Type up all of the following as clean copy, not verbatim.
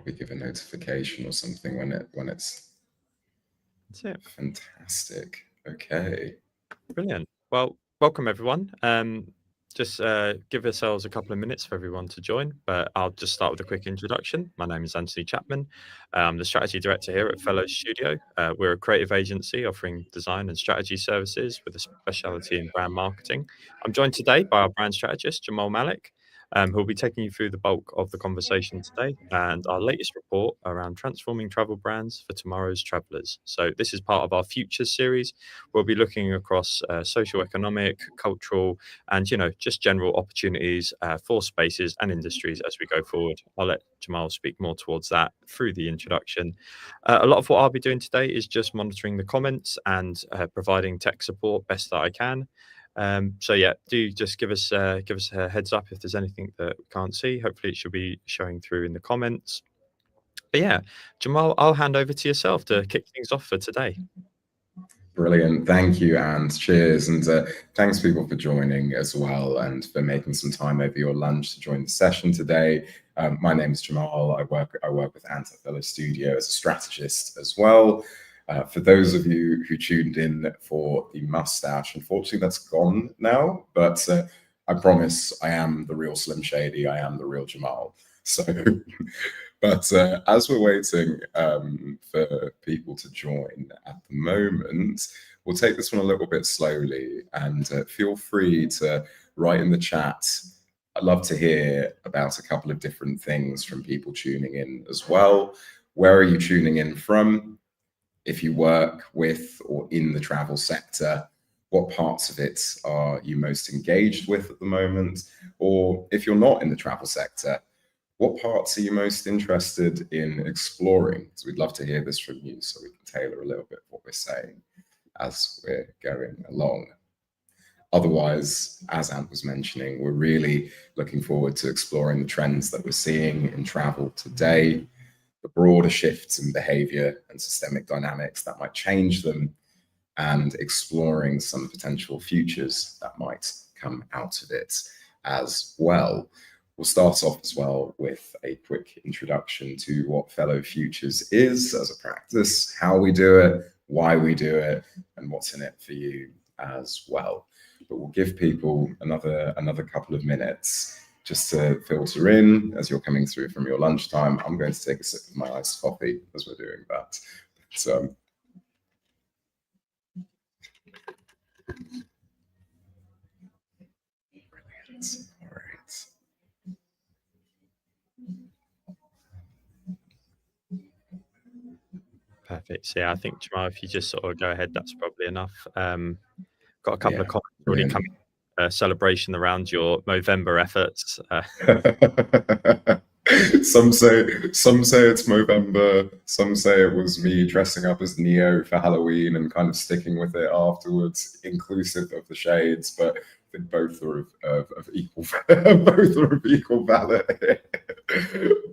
probably give a notification or something when it's That's it. fantastic. Okay. Brilliant. Well, welcome everyone. Just give ourselves a couple of minutes for everyone to join, but I'll just start with a quick introduction. My name is Anthony Chapman. I'm the strategy director here at Fellow Studio. We're a creative agency offering design and strategy services with a specialty in brand marketing. I'm joined today by our brand strategist, Jamal Malik, who will be taking you through the bulk of the conversation today and our latest report around transforming travel brands for tomorrow's travelers. So this is part of our Futures series. We'll be looking across social, economic, cultural, and just general opportunities for spaces and industries as we go forward. I'll let Jamal speak more towards that through the introduction. A lot of what I'll be doing today is just monitoring the comments and providing tech support best that I can. So yeah, do just give us a heads up if there's anything that we can't see. Hopefully it should be showing through in the comments. But yeah, Jamal, I'll hand over to yourself to kick things off for today. Brilliant. Thank you, and cheers. And thanks people for joining as well and for making some time over your lunch to join the session today. My name is Jamal. I work with Ant at Fellow Studio as a strategist as well. For those of you who tuned in for the mustache, unfortunately that's gone now, but I promise I am the real Slim Shady. I am the real Jamal. So, but as we're waiting for people to join at the moment, we'll take this one a little bit slowly, and feel free to write in the chat. I'd love to hear about a couple of different things from people tuning in as well. Where are you tuning in from? If you work with or in the travel sector, what parts of it are you most engaged with at the moment? Or if you're not in the travel sector, what parts are you most interested in exploring? So we'd love to hear this from you so we can tailor a little bit what we're saying as we're going along. Otherwise, as Ant was mentioning, we're really looking forward to exploring the trends that we're seeing in travel today, the broader shifts in behavior and systemic dynamics that might change them, and exploring some potential futures that might come out of it as well. We'll start off as well with a quick introduction to what Fellow Futures is as a practice, how we do it, why we do it, and what's in it for you as well. But we'll give people another couple of minutes just to filter in as you're coming through from your lunchtime. I'm going to take a sip of my iced coffee as we're doing that. So, brilliant. All right. Perfect. So yeah, I think Jamal, if you just sort of go ahead, that's probably enough. Got a couple of comments already coming. Celebration around your Movember efforts. Some say it's Movember. Some say it was me dressing up as Neo for Halloween and kind of sticking with it afterwards, inclusive of the shades. But I think both are of equal both are of equal value.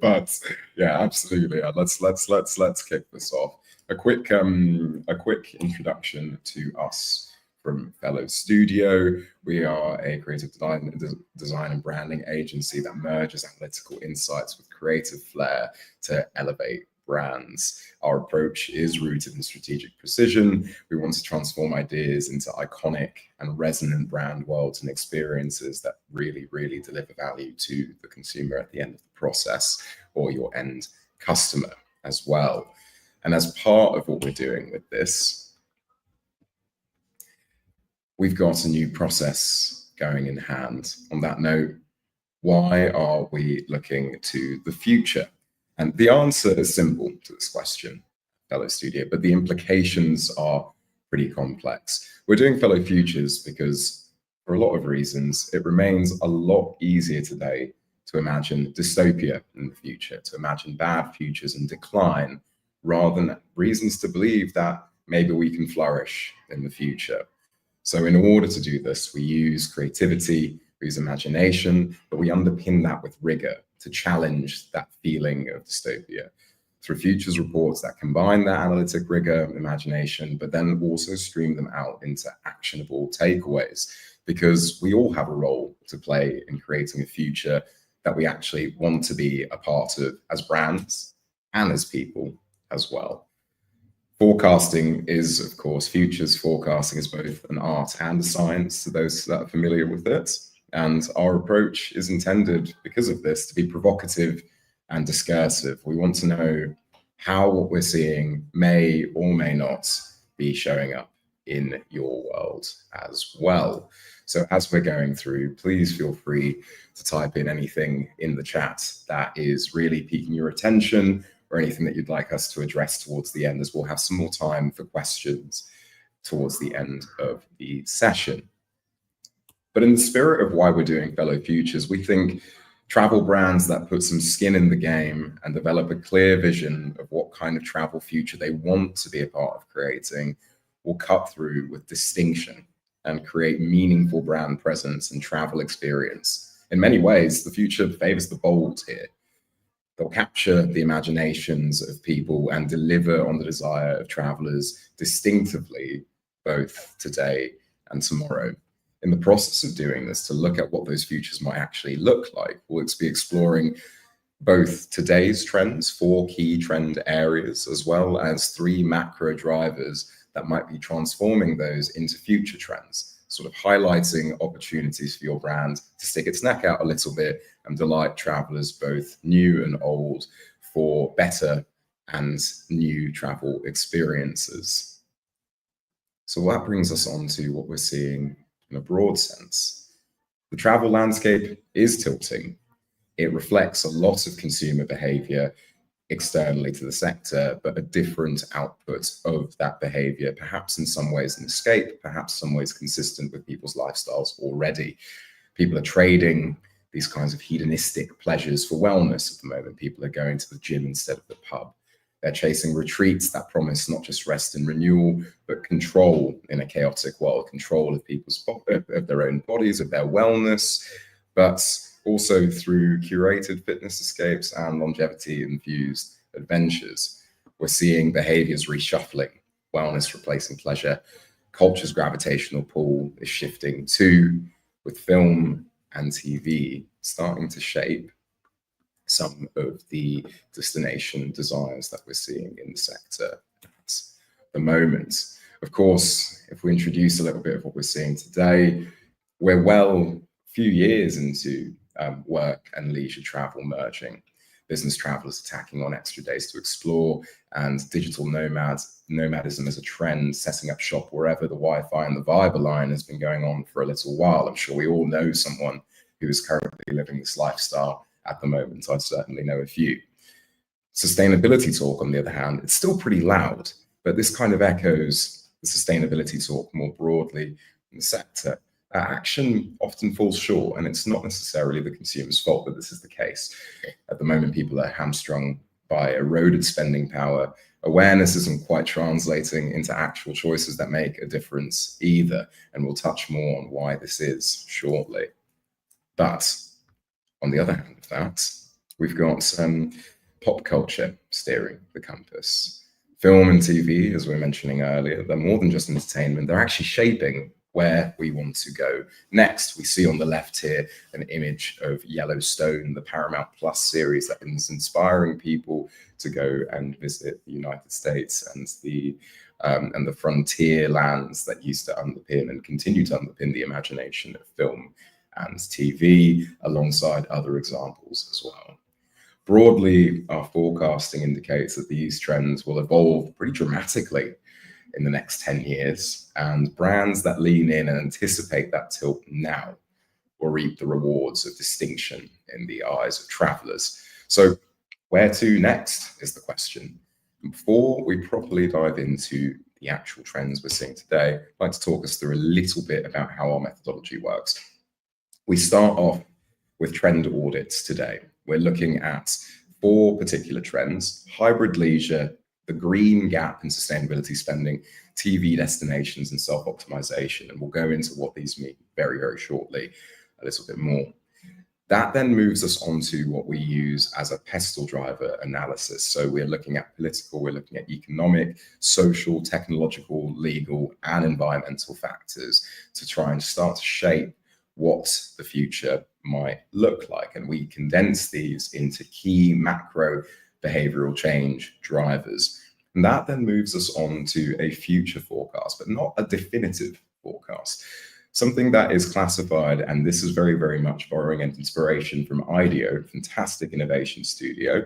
But yeah, absolutely. Let's kick this off. A quick introduction to us. From Fellow Studio, we are a creative design and branding agency that merges analytical insights with creative flair to elevate brands. Our approach is rooted in strategic precision. We want to transform ideas into iconic and resonant brand worlds and experiences that really deliver value to the consumer at the end of the process, or your end customer as well. And as part of what we're doing with this, we've got a new process going in hand. On that note, why are we looking to the future? And the answer is simple to this question, Fellow Studio, but the implications are pretty complex. We're doing Fellow Futures because, for a lot of reasons, it remains a lot easier today to imagine dystopia in the future, to imagine bad futures and decline, rather than reasons to believe that maybe we can flourish in the future. So in order to do this, we use creativity, we use imagination, but we underpin that with rigor to challenge that feeling of dystopia through futures reports that combine that analytic rigor, imagination, but then also stream them out into actionable takeaways, because we all have a role to play in creating a future that we actually want to be a part of as brands and as people as well. Forecasting is, of course, futures forecasting is both an art and a science to those that are familiar with it. And our approach is intended, because of this, to be provocative and discursive. We want to know how what we're seeing may or may not be showing up in your world as well. So as we're going through, please feel free to type in anything in the chat that is really piquing your attention, or anything that you'd like us to address towards the end, as we'll have some more time for questions towards the end of the session. But in the spirit of why we're doing Fellow Futures, we think travel brands that put some skin in the game and develop a clear vision of what kind of travel future they want to be a part of creating will cut through with distinction and create meaningful brand presence and travel experience. In many ways, the future favors the bold here. They'll capture the imaginations of people and deliver on the desire of travelers distinctively, both today and tomorrow. In the process of doing this, to look at what those futures might actually look like, we'll be exploring both today's trends, 4 key trend areas, as well as 3 macro drivers that might be transforming those into future trends, sort of highlighting opportunities for your brand to stick its neck out a little bit and delight travelers, both new and old, for better and new travel experiences. So that brings us on to what we're seeing in a broad sense. The travel landscape is tilting. It reflects a lot of consumer behavior externally to the sector, but a different output of that behavior, perhaps in some ways an escape, perhaps some ways consistent with people's lifestyles already. People are trading these kinds of hedonistic pleasures for wellness at the moment. People are going to the gym instead of the pub. They're chasing retreats that promise not just rest and renewal, but control in a chaotic world, control of people's of their own bodies, of their wellness, but also through curated fitness escapes and longevity-infused adventures. We're seeing behaviors reshuffling, wellness replacing pleasure. Culture's gravitational pull is shifting too, with film and TV starting to shape some of the destination desires that we're seeing in the sector at the moment. Of course, if we introduce a little bit of what we're seeing today, we're a few years into work and leisure travel merging. Business travelers attacking on extra days to explore, and digital nomadism as a trend, setting up shop wherever the Wi-Fi and the Viber line has been going on for a little while. I'm sure we all know someone who is currently living this lifestyle at the moment. I certainly know a few. Sustainability talk, on the other hand, it's still pretty loud, but this kind of echoes the sustainability talk more broadly in the sector. Action often falls short, and it's not necessarily the consumer's fault that this is the case. At the moment, people are hamstrung by eroded spending power. Awareness isn't quite translating into actual choices that make a difference either, and we'll touch more on why this is shortly. But on the other hand of that, we've got some pop culture steering the compass. Film and TV, as we were mentioning earlier, they're more than just entertainment. They're actually shaping where we want to go next. We see on the left here an image of Yellowstone, the Paramount Plus series that is inspiring people to go and visit the United States and the frontier lands that used to underpin and continue to underpin the imagination of film and TV, alongside other examples as well. Broadly, our forecasting indicates that these trends will evolve pretty dramatically in the next 10 years, and brands that lean in and anticipate that tilt now will reap the rewards of distinction in the eyes of travelers. So where to next is the question. Before we properly dive into the actual trends we're seeing today, I'd like to talk us through a little bit about how our methodology works. We start off with trend audits today. We're looking at 4 particular trends: hybrid leisure, the green gap in sustainability spending, TV destinations, and self-optimization. And we'll go into what these mean very, very shortly, a little bit more. That then moves us on to what we use as a pestle driver analysis. So we're looking at political, we're looking at economic, social, technological, legal, and environmental factors to try and start to shape what the future might look like. And we condense these into key macro behavioral change drivers. And that then moves us on to a future forecast, but not a definitive forecast. Something that is classified, and this is very, very much borrowing inspiration from IDEO, fantastic innovation studio,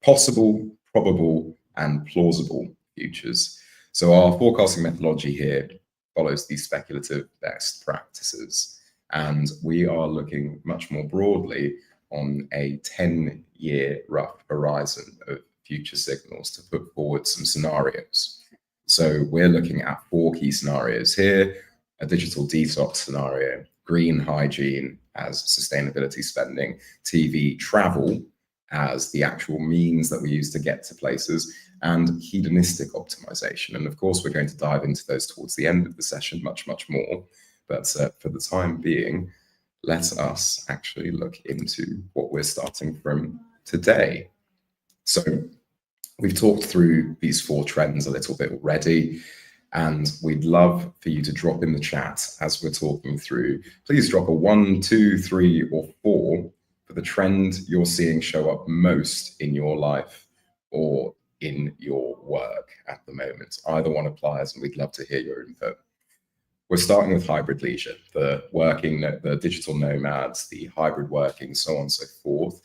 possible, probable, and plausible futures. So our forecasting methodology here follows these speculative best practices. And we are looking much more broadly on a 10-year rough horizon of future signals to put forward some scenarios. So we're looking at 4 key scenarios here: a digital detox scenario, green hygiene as sustainability spending, TV travel as the actual means that we use to get to places, and hedonistic optimization. And of course, we're going to dive into those towards the end of the session much, much more. But for the time being, let us actually look into what we're starting from today. So we've talked through these 4 trends a little bit already, and we'd love for you to drop in the chat as we're talking through. Please drop a 1, 2, 3, or 4 for the trend you're seeing show up most in your life or in your work at the moment. Either one applies, and we'd love to hear your input. We're starting with hybrid leisure, the digital nomads, the hybrid working, so on and so forth.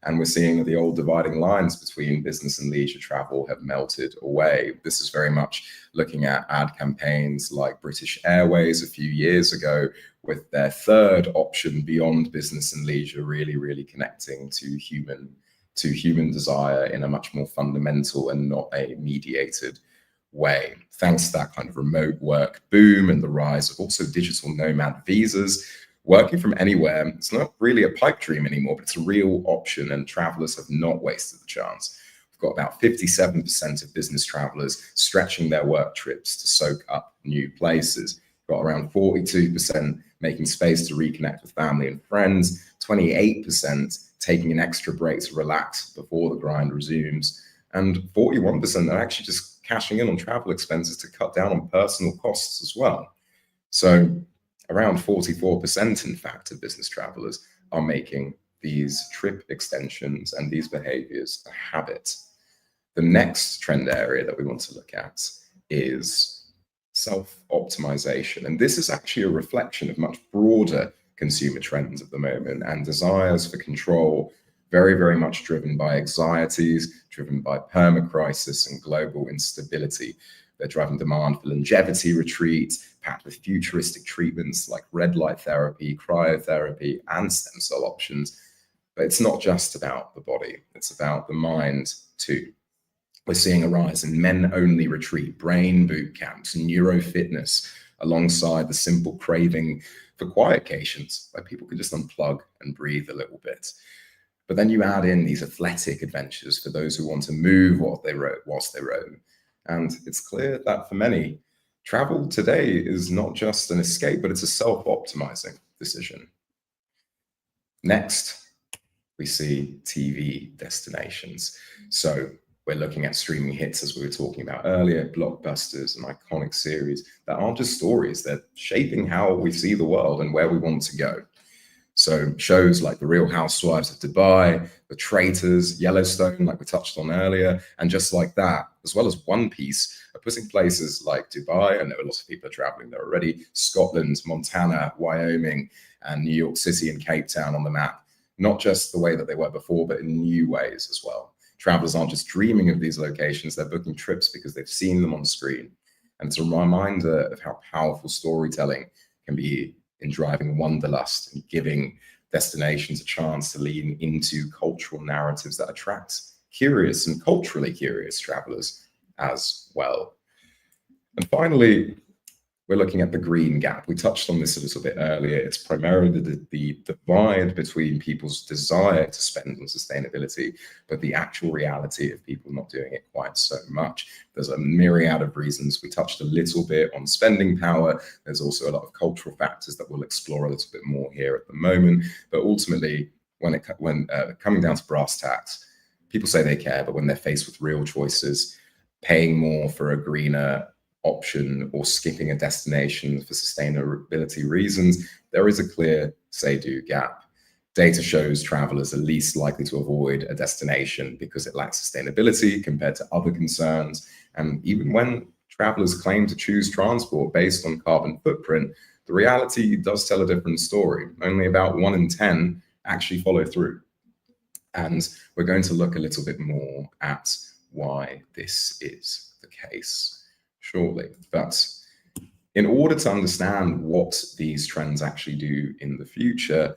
And we're seeing that the old dividing lines between business and leisure travel have melted away. This is very much looking at ad campaigns like British Airways a few years ago, with their third option beyond business and leisure really, really connecting to human desire in a much more fundamental and not a mediated way. Thanks to that kind of remote work boom and the rise of also digital nomad visas, working from anywhere, it's not really a pipe dream anymore, but it's a real option, and travelers have not wasted the chance. We've got about 57% of business travelers stretching their work trips to soak up new places. We've got around 42% making space to reconnect with family and friends, 28% taking an extra break to relax before the grind resumes, and 41% are actually just cashing in on travel expenses to cut down on personal costs as well. So around 44%, in fact, of business travelers are making these trip extensions and these behaviors a habit. The next trend area that we want to look at is self-optimization. And this is actually a reflection of much broader consumer trends at the moment and desires for control, very, very much driven by anxieties, driven by permacrisis and global instability. They're driving demand for longevity retreats, packed with futuristic treatments like red light therapy, cryotherapy, and stem cell options. But it's not just about the body, it's about the mind too. We're seeing a rise in men-only retreat, brain boot camps, neurofitness, alongside the simple craving for quiet occasions where people can just unplug and breathe a little bit. But then you add in these athletic adventures for those who want to move whilst they roam. And it's clear that for many, travel today is not just an escape, but it's a self-optimizing decision. Next, we see TV destinations. So we're looking at streaming hits, as we were talking about earlier, blockbusters and iconic series that aren't just stories, they're shaping how we see the world and where we want to go. So shows like The Real Housewives of Dubai, The Traitors, Yellowstone, like we touched on earlier, and just like that, as well as One Piece, are putting places like Dubai, I know lots of people are traveling there already, Scotland, Montana, Wyoming, and New York City and Cape Town on the map, not just the way that they were before, but in new ways as well. Travelers aren't just dreaming of these locations, they're booking trips because they've seen them on screen. And it's a reminder of how powerful storytelling can be in driving wanderlust and giving destinations a chance to lean into cultural narratives that attract curious and culturally curious travelers as well. And finally, we're looking at the green gap. We touched on this a little bit earlier. It's primarily the divide between people's desire to spend on sustainability, but the actual reality of people not doing it quite so much. There's a myriad of reasons. We touched a little bit on spending power. There's also a lot of cultural factors that we'll explore a little bit more here at the moment. But ultimately, when coming down to brass tacks, people say they care, but when they're faced with real choices, paying more for a greener option or skipping a destination for sustainability reasons, there is a clear say-do gap. Data shows travelers are least likely to avoid a destination because it lacks sustainability compared to other concerns. And even when travelers claim to choose transport based on carbon footprint, the reality does tell a different story. Only about 1 in 10 actually follow through. And we're going to look a little bit more at why this is the case shortly. But in order to understand what these trends actually do in the future,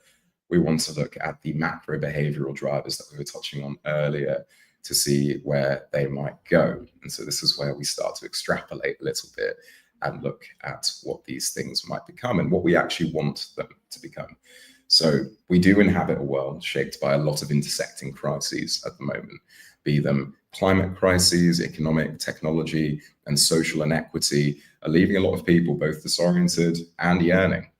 we want to look at the macro behavioral drivers that we were touching on earlier to see where they might go. And so this is where we start to extrapolate a little bit and look at what these things might become and what we actually want them to become. So we do inhabit a world shaped by a lot of intersecting crises at the moment, be them climate crises, economic, technology, and social inequity are leaving a lot of people both disoriented and yearning.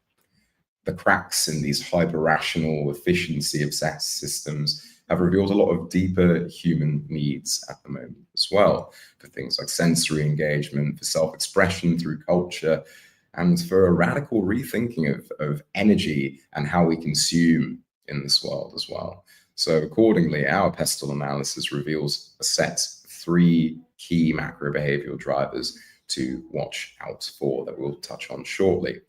The cracks in these hyper-rational, efficiency-obsessed systems have revealed a lot of deeper human needs at the moment as well, for things like sensory engagement, for self-expression through culture, and for a radical rethinking of energy and how we consume in this world as well. So accordingly, our pestle analysis reveals a set of 3 key macro behavioral drivers to watch out for that we'll touch on shortly.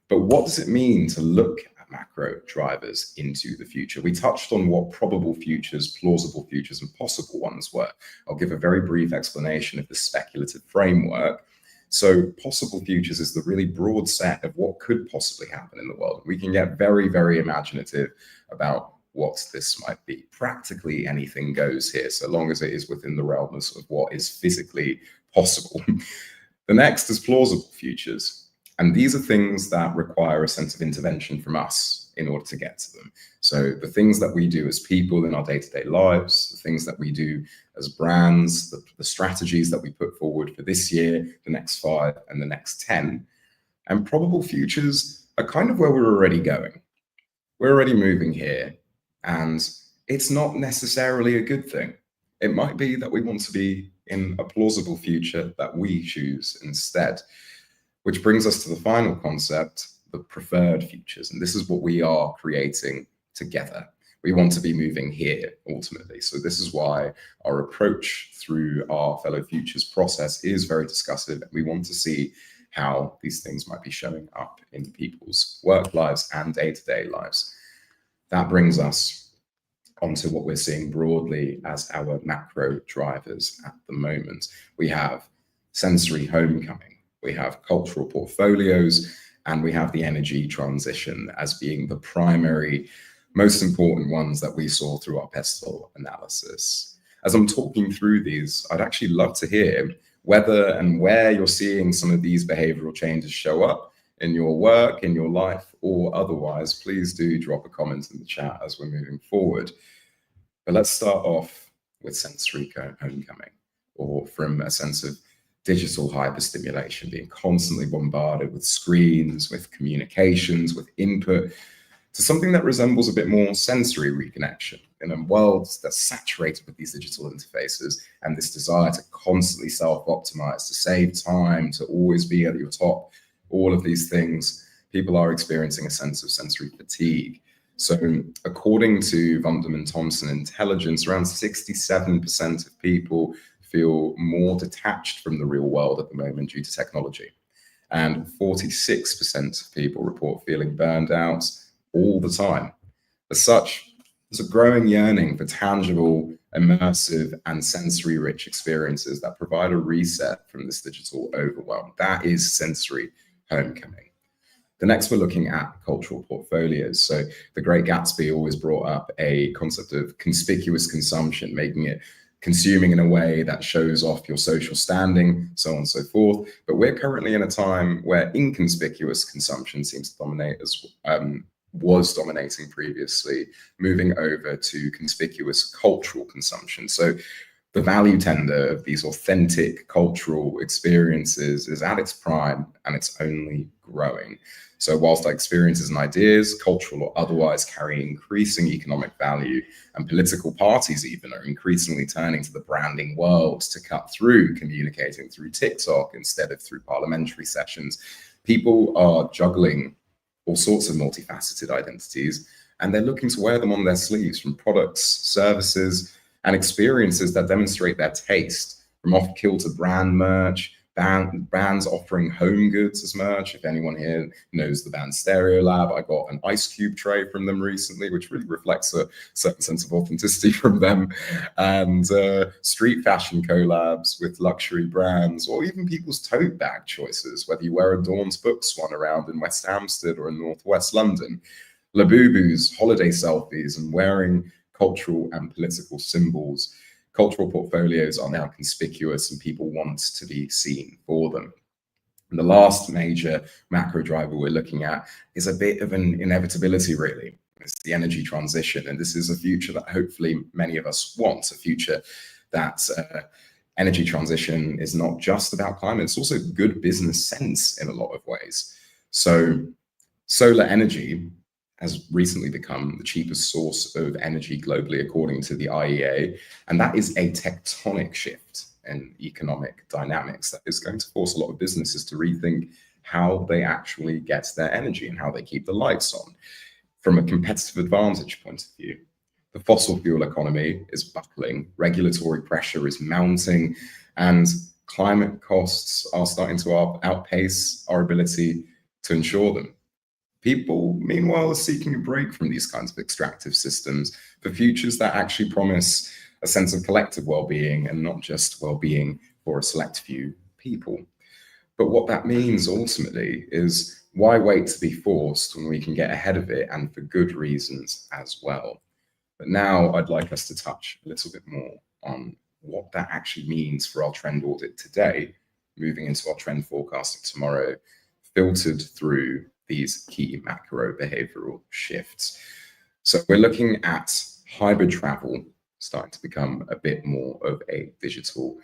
But what does it mean to look at macro drivers into the future? We touched on what probable futures, plausible futures, and possible ones were. I'll give a very brief explanation of the speculative framework. So possible futures is the really broad set of what could possibly happen in the world. We can get very, very imaginative about what this might be. Practically anything goes here, so long as it is within the realms of what is physically possible. The next is plausible futures. And these are things that require a sense of intervention from us in order to get to them. So the things that we do as people in our day-to-day lives, the things that we do as brands, the strategies that we put forward for this year, the next 5, and the next 10. And probable futures are kind of where we're already going. We're already moving here, and it's not necessarily a good thing. It might be that we want to be in a plausible future that we choose instead. Which brings us to the final concept, the preferred futures. And this is what we are creating together. We want to be moving here ultimately. So this is why our approach through our Fellow Futures process is very discussive. We want to see how these things might be showing up in people's work lives and day-to-day lives. That brings us onto what we're seeing broadly as our macro drivers at the moment. We have sensory homecoming. We have cultural portfolios, and we have the energy transition as being the primary, most important ones that we saw through our pestle analysis. As I'm talking through these, I'd actually love to hear whether and where you're seeing some of these behavioral changes show up in your work, in your life, or otherwise. Please do drop a comment in the chat as we're moving forward. But let's start off with sensory homecoming, or from a sense of digital hyperstimulation, being constantly bombarded with screens, with communications, with input, to something that resembles a bit more sensory reconnection in a world that's saturated with these digital interfaces and this desire to constantly self-optimize, to save time, to always be at your top. All of these things, people are experiencing a sense of sensory fatigue. So according to Vundam and Thompson Intelligence, around 67% of people feel more detached from the real world at the moment due to technology. And 46% of people report feeling burned out all the time. As such, there's a growing yearning for tangible, immersive, and sensory-rich experiences that provide a reset from this digital overwhelm. That is sensory homecoming. The next, we're looking at cultural portfolios. So The Great Gatsby always brought up a concept of conspicuous consumption, making it consuming in a way that shows off your social standing, so on and so forth. But we're currently in a time where inconspicuous consumption seems to dominate, as was dominating previously, moving over to conspicuous cultural consumption. So the value tender of these authentic cultural experiences is at its prime, and it's only growing. So whilst our experiences and ideas, cultural or otherwise, carry increasing economic value, and political parties even are increasingly turning to the branding world to cut through, communicating through TikTok instead of through parliamentary sessions, people are juggling all sorts of multifaceted identities and they're looking to wear them on their sleeves, from products, services, and experiences that demonstrate their taste, from off-kilter brand merch, bands offering home goods as merch. If anyone here knows the band Stereolab, I got an ice cube tray from them recently, which really reflects a certain sense of authenticity from them. And street fashion collabs with luxury brands, or even people's tote bag choices, whether you wear a Dawn's Books one around in West Hampstead or in Northwest London. Labubu's holiday selfies and wearing cultural and political symbols. Cultural portfolios are now conspicuous and people want to be seen for them. And the last major macro driver we're looking at is a bit of an inevitability, really. It's the energy transition. And this is a future that hopefully many of us want, a future that energy transition is not just about climate, it's also good business sense in a lot of ways. So solar energy has recently become the cheapest source of energy globally, according to the IEA. And that is a tectonic shift in economic dynamics that is going to force a lot of businesses to rethink how they actually get their energy and how they keep the lights on. From a competitive advantage point of view, the fossil fuel economy is buckling, regulatory pressure is mounting, and climate costs are starting to outpace our ability to ensure them. People, meanwhile, are seeking a break from these kinds of extractive systems for futures that actually promise a sense of collective well-being and not just well-being for a select few people. But what that means ultimately is, why wait to be forced when we can get ahead of it, and for good reasons as well? But now I'd like us to touch a little bit more on what that actually means for our trend audit today, moving into our trend forecasting tomorrow, filtered through these key macro behavioral shifts. So we're looking at hybrid travel starting to become a bit more of a digital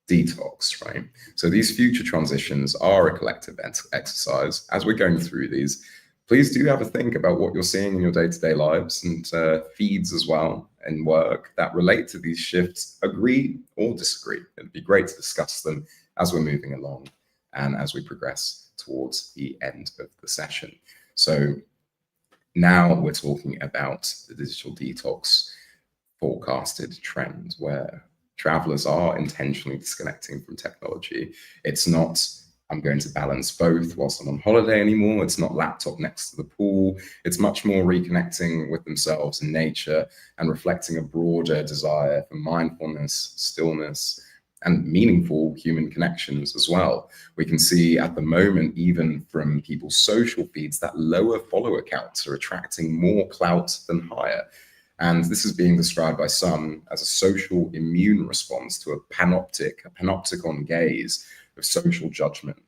detox, right? So these future transitions are a collective exercise. As we're going through these, please do have a think about what you're seeing in your day-to-day lives and feeds as well, and work that relate to these shifts, agree or disagree. It'd be great to discuss them as we're moving along and as we progress towards the end of the session. So now we're talking about the digital detox forecasted trend, where travelers are intentionally disconnecting from technology. It's not, I'm going to balance both whilst I'm on holiday anymore. It's not laptop next to the pool. It's much more reconnecting with themselves and nature, and reflecting a broader desire for mindfulness, stillness, and meaningful human connections as well. We can see at the moment, even from people's social feeds, that lower follower counts are attracting more clout than higher. And this is being described by some as a social immune response to a panopticon gaze of social judgment,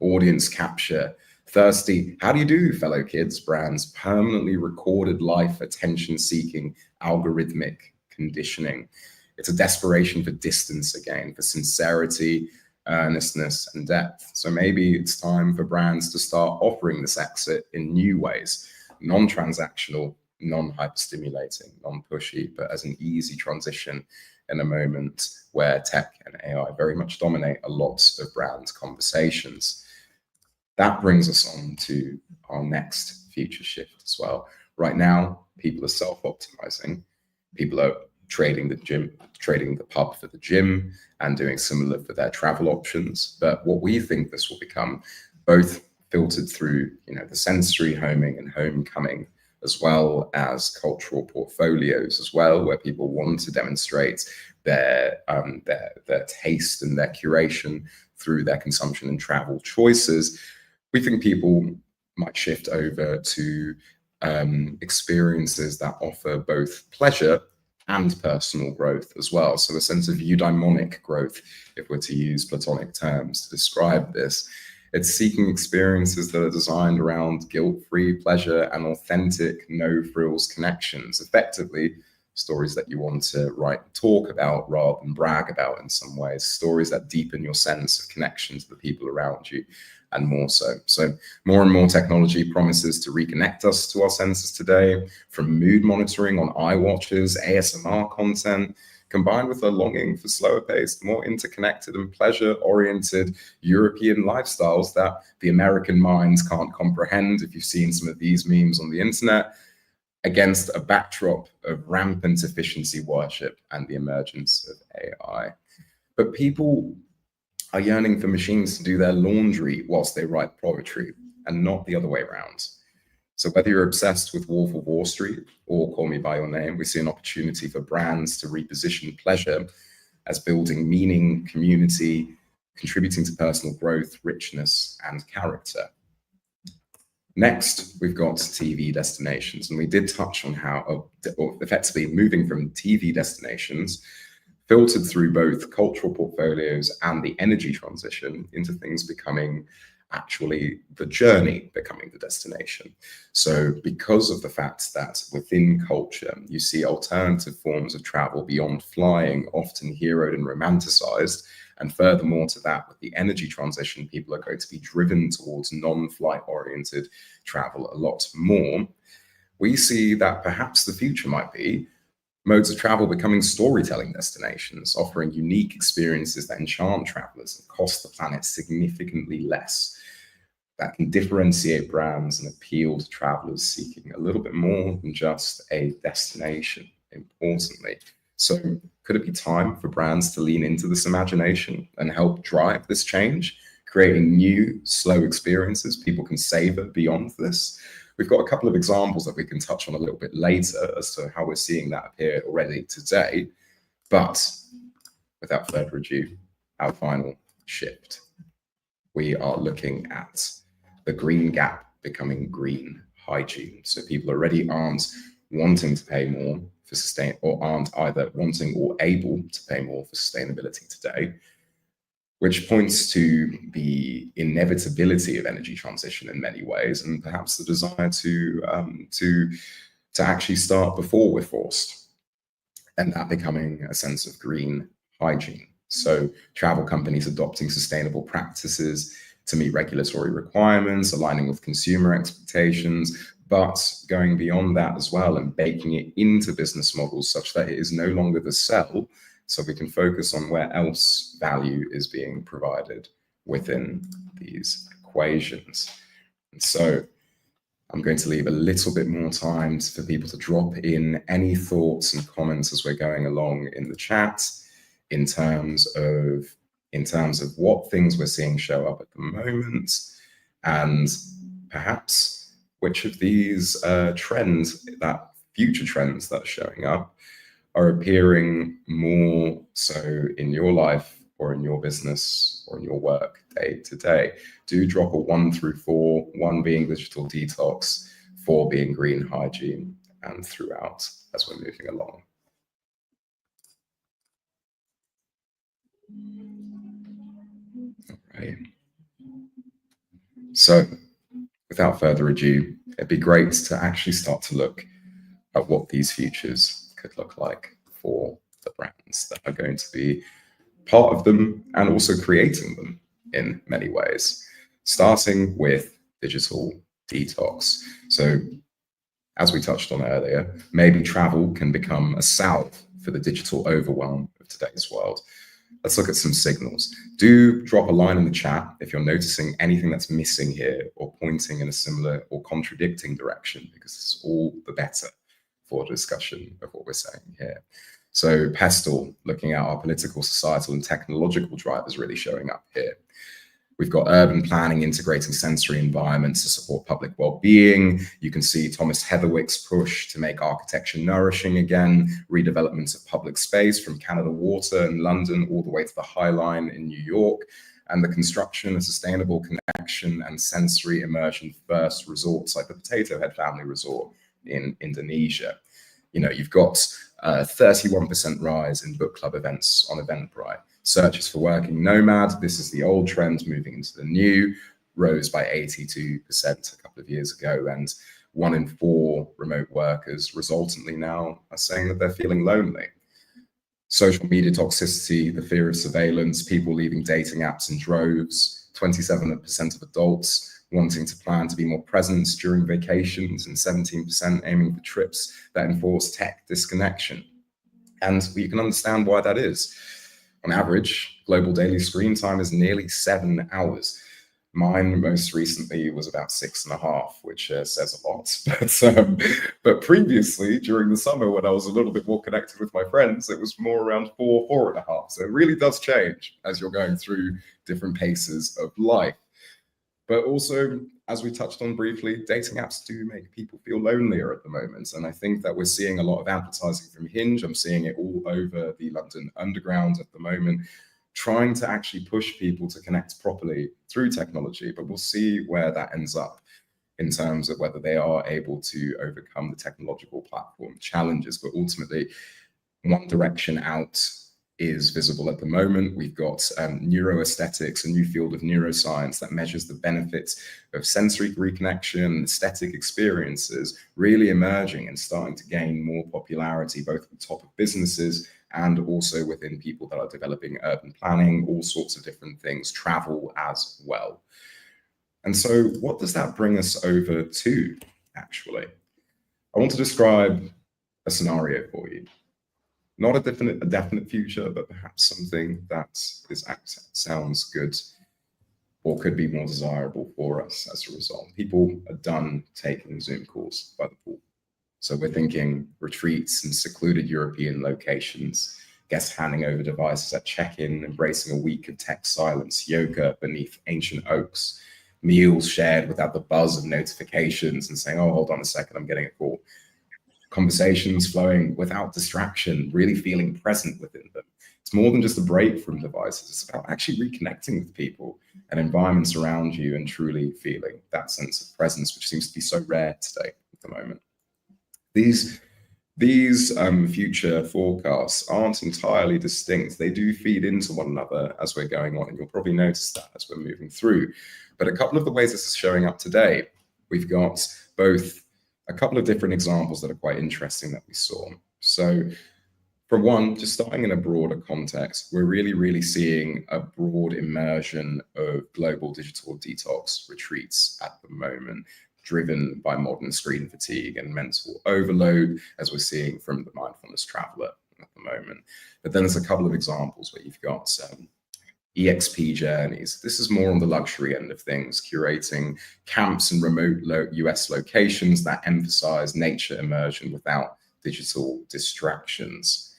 audience capture, thirsty, how do you do, fellow kids, brands, permanently recorded life, attention-seeking, algorithmic conditioning. It's a desperation for distance again, for sincerity, earnestness, and depth. So maybe it's time for brands to start offering this exit in new ways, non-transactional, non-hyperstimulating, non-pushy, but as an easy transition in a moment where tech and AI very much dominate a lot of brand conversations. That brings us on to our next future shift as well. Right now, people are self-optimizing. People are trading the pub for the gym, and doing similar for their travel options. But what we think this will become, both filtered through, the sensory homing and homecoming, as well as cultural portfolios as well, where people want to demonstrate their taste and their curation through their consumption and travel choices. We think people might shift over to experiences that offer both pleasure and personal growth as well. So a sense of eudaimonic growth, if we're to use Platonic terms to describe this. It's seeking experiences that are designed around guilt-free pleasure and authentic, no-frills connections. Effectively, stories that you want to write and talk about rather than brag about in some ways. Stories that deepen your sense of connection to the people around you, and more so. So more and more technology promises to reconnect us to our senses today, from mood monitoring on iWatches, ASMR content, combined with a longing for slower paced, more interconnected and pleasure-oriented European lifestyles that the American minds can't comprehend. If you've seen some of these memes on the internet, against a backdrop of rampant efficiency worship and the emergence of AI. But people are yearning for machines to do their laundry whilst they write poetry, and not the other way around. So whether you're obsessed with Wolf of Wall Street or Call Me by Your Name, we see an opportunity for brands to reposition pleasure as building meaning, community, contributing to personal growth, richness, and character. Next, we've got TV destinations, and we did touch on how, or effectively moving from TV destinations filtered through both cultural portfolios and the energy transition into things becoming actually the journey, becoming the destination. So because of the fact that within culture, you see alternative forms of travel beyond flying, often heroed and romanticized, and furthermore to that, with the energy transition, people are going to be driven towards non-flight oriented travel a lot more. We see that perhaps the future might be modes of travel becoming storytelling destinations, offering unique experiences that enchant travelers and cost the planet significantly less, that can differentiate brands and appeal to travelers seeking a little bit more than just a destination, importantly. So could it be time for brands to lean into this imagination and help drive this change, creating new, slow experiences people can savor beyond this? We've got a couple of examples that we can touch on a little bit later as to how we're seeing that appear already today. But without further ado, our final shift. We are looking at the green gap becoming green hygiene. So people already aren't wanting to pay more for or aren't either wanting or able to pay more for sustainability today, which points to the inevitability of energy transition in many ways, and perhaps the desire to actually start before we're forced, and that becoming a sense of green hygiene. So travel companies adopting sustainable practices to meet regulatory requirements, aligning with consumer expectations, but going beyond that as well and baking it into business models such that it is no longer the sell, so we can focus on where else value is being provided within these equations. And so I'm going to leave a little bit more time for people to drop in any thoughts and comments as we're going along in the chat in terms of what things we're seeing show up at the moment, and perhaps which of these trends, that future trends that are showing up, are appearing more so in your life or in your business or in your work day to day. Do drop a 1 through 4, 1 being digital detox, 4 being green hygiene, and throughout as we're moving along. All right. So without further ado, it'd be great to actually start to look at what these futures could look like for the brands that are going to be part of them and also creating them in many ways, starting with digital detox. So as we touched on earlier, maybe travel can become a salve for the digital overwhelm of today's world. Let's look at some signals. Do drop a line in the chat if you're noticing anything that's missing here or pointing in a similar or contradicting direction, because it's all the better for discussion of what we're saying here. So Pestle, looking at our political, societal, and technological drivers really showing up here. We've got urban planning integrating sensory environments to support public well-being. You can see Thomas Heatherwick's push to make architecture nourishing again, redevelopment of public space from Canada Water in London all the way to the High Line in New York, and the construction of sustainable connection and sensory immersion first resorts like the Potato Head Family Resort in Indonesia. You know, you've got a 31% rise in book club events on Eventbrite. Searches for working nomad, this is the old trend moving into the new, rose by 82% a couple of years ago, and 1 in 4 remote workers resultantly now are saying that they're feeling lonely. Social media toxicity, the fear of surveillance, people leaving dating apps in droves, 27% of adults wanting to plan to be more present during vacations, and 17% aiming for trips that enforce tech disconnection. And you can understand why that is. On average, global daily screen time is nearly 7 hours. Mine most recently was about 6.5, which says a lot. But previously, during the summer, when I was a little bit more connected with my friends, it was more around 4.5. So it really does change as you're going through different paces of life. But also, as we touched on briefly, dating apps do make people feel lonelier at the moment. And I think that we're seeing a lot of advertising from Hinge. I'm seeing it all over the London Underground at the moment, trying to actually push people to connect properly through technology. But we'll see where that ends up in terms of whether they are able to overcome the technological platform challenges. But ultimately, one direction out is visible at the moment. We've got neuroaesthetics, a new field of neuroscience that measures the benefits of sensory reconnection, aesthetic experiences really emerging and starting to gain more popularity, both at the top of businesses and also within people that are developing urban planning, all sorts of different things, travel as well. And so what does that bring us over to, actually? I want to describe a scenario for you. Not a definite future, but perhaps something that sounds good or could be more desirable for us as a result. People are done taking Zoom calls by the pool. So we're thinking retreats in secluded European locations, guests handing over devices at check-in, embracing a week of tech silence, yoga beneath ancient oaks, meals shared without the buzz of notifications and saying, oh, hold on a second, I'm getting a call. Conversations flowing without distraction, really feeling present within them. It's more than just a break from devices. It's about actually reconnecting with people and environments around you and truly feeling that sense of presence, which seems to be so rare today at the moment. These future forecasts aren't entirely distinct. They do feed into one another as we're going on, and you'll probably notice that as we're moving through. But a couple of the ways this is showing up today, we've got both a couple of different examples that are quite interesting that we saw. So for one, just starting in a broader context, we're really seeing a broad immersion of global digital detox retreats at the moment, driven by modern screen fatigue and mental overload, as we're seeing from the mindfulness traveler at the moment. But then there's a couple of examples where you've got EXP journeys. This is more on the luxury end of things, curating camps in remote US locations that emphasize nature immersion without digital distractions.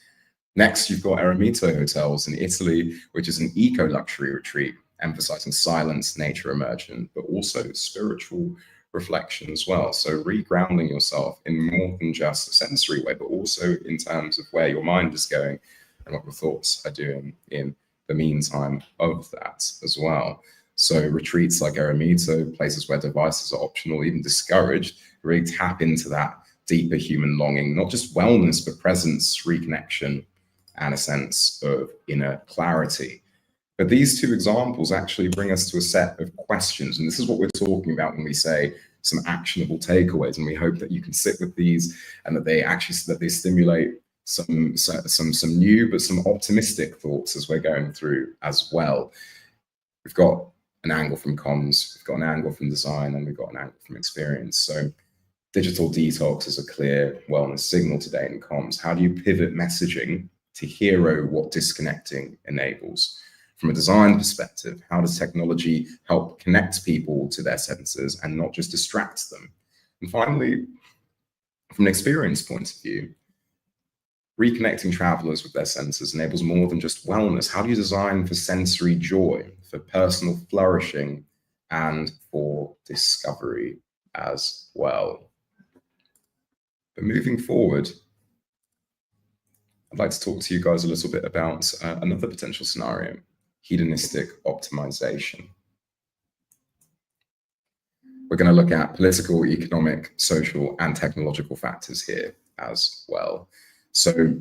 Next, you've got Eremito Hotels in Italy, which is an eco-luxury retreat, emphasizing silence, nature immersion, but also spiritual reflection as well. So regrounding yourself in more than just a sensory way, but also in terms of where your mind is going and what your thoughts are doing in the meantime of that as well. So retreats like Eremito, places where devices are optional, even discouraged, really tap into that deeper human longing, not just wellness, but presence, reconnection, and a sense of inner clarity. But these two examples actually bring us to a set of questions. And this is what we're talking about when we say some actionable takeaways. And we hope that you can sit with these and that they stimulate some new but some optimistic thoughts as we're going through as well. We've got an angle from comms, we've got an angle from design, and we've got an angle from experience. So digital detox is a clear wellness signal today in comms. How do you pivot messaging to hero what disconnecting enables? From a design perspective, how does technology help connect people to their senses and not just distract them? And finally, from an experience point of view, reconnecting travelers with their senses enables more than just wellness. How do you design for sensory joy, for personal flourishing, and for discovery as well? But moving forward, I'd like to talk to you guys a little bit about another potential scenario, hedonistic optimization. We're going to look at political, economic, social, and technological factors here as well. So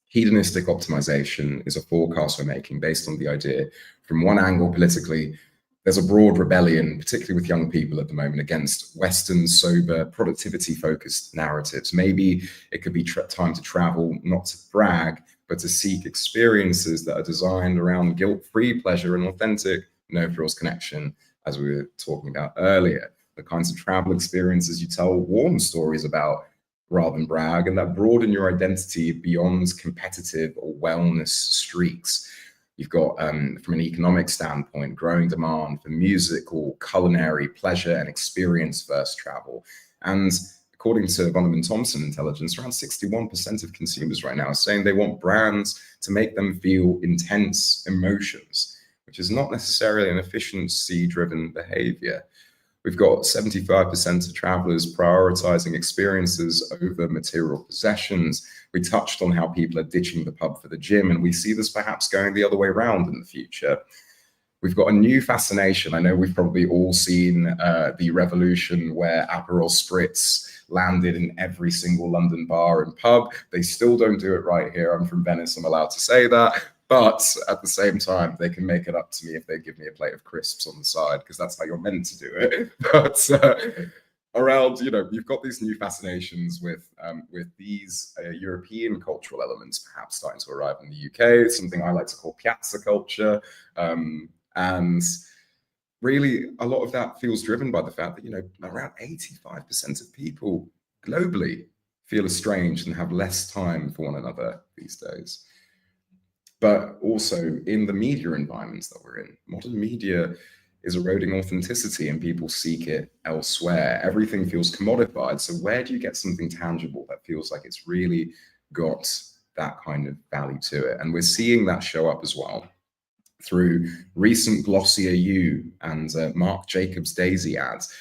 hedonistic optimization is a forecast we're making based on the idea, from one angle politically, there's a broad rebellion, particularly with young people at the moment, against Western, sober, productivity-focused narratives. Maybe it could be time to travel, not to brag, but to seek experiences that are designed around guilt-free pleasure and authentic, no-frills connection, as we were talking about earlier. The kinds of travel experiences you tell warm stories about rather than brag, and that broaden your identity beyond competitive or wellness streaks. You've got, from an economic standpoint, growing demand for musical, culinary, pleasure, and experience-first travel. And according to Vonneman Thompson Intelligence, around 61% of consumers right now are saying they want brands to make them feel intense emotions, which is not necessarily an efficiency-driven behavior. We've got 75% of travelers prioritizing experiences over material possessions. We touched on how people are ditching the pub for the gym, and we see this perhaps going the other way around in the future. We've got a new fascination. I know we've probably all seen the revolution where Aperol Spritz landed in every single London bar and pub. They still don't do it right here. I'm from Venice, I'm allowed to say that. But at the same time, they can make it up to me if they give me a plate of crisps on the side, because that's how you're meant to do it. But around, you've got these new fascinations with these European cultural elements perhaps starting to arrive in the UK. It's something I like to call piazza culture. And really, a lot of that feels driven by the fact that, around 85% of people globally feel estranged and have less time for one another these days. But also in the media environments that we're in, modern media is eroding authenticity and people seek it elsewhere. Everything feels commodified. So where do you get something tangible that feels like it's really got that kind of value to it? And we're seeing that show up as well through recent Glossier You and Marc Jacobs Daisy ads.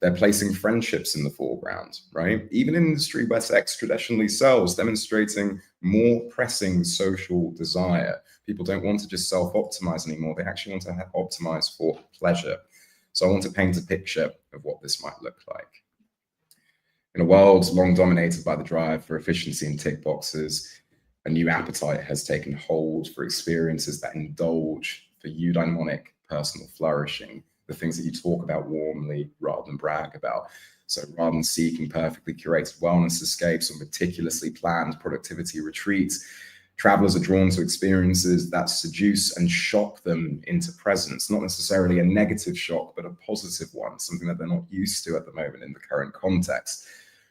They're placing friendships in the foreground, right? Even in industry where sex traditionally sells, demonstrating more pressing social desire. People don't want to just self-optimize anymore. They actually want to optimize for pleasure. So I want to paint a picture of what this might look like. In a world long dominated by the drive for efficiency and tick boxes, a new appetite has taken hold for experiences that indulge for eudaimonic personal flourishing, the things that you talk about warmly rather than brag about. So rather than seeking perfectly curated wellness escapes or meticulously planned productivity retreats, travelers are drawn to experiences that seduce and shock them into presence, not necessarily a negative shock, but a positive one, something that they're not used to at the moment in the current context.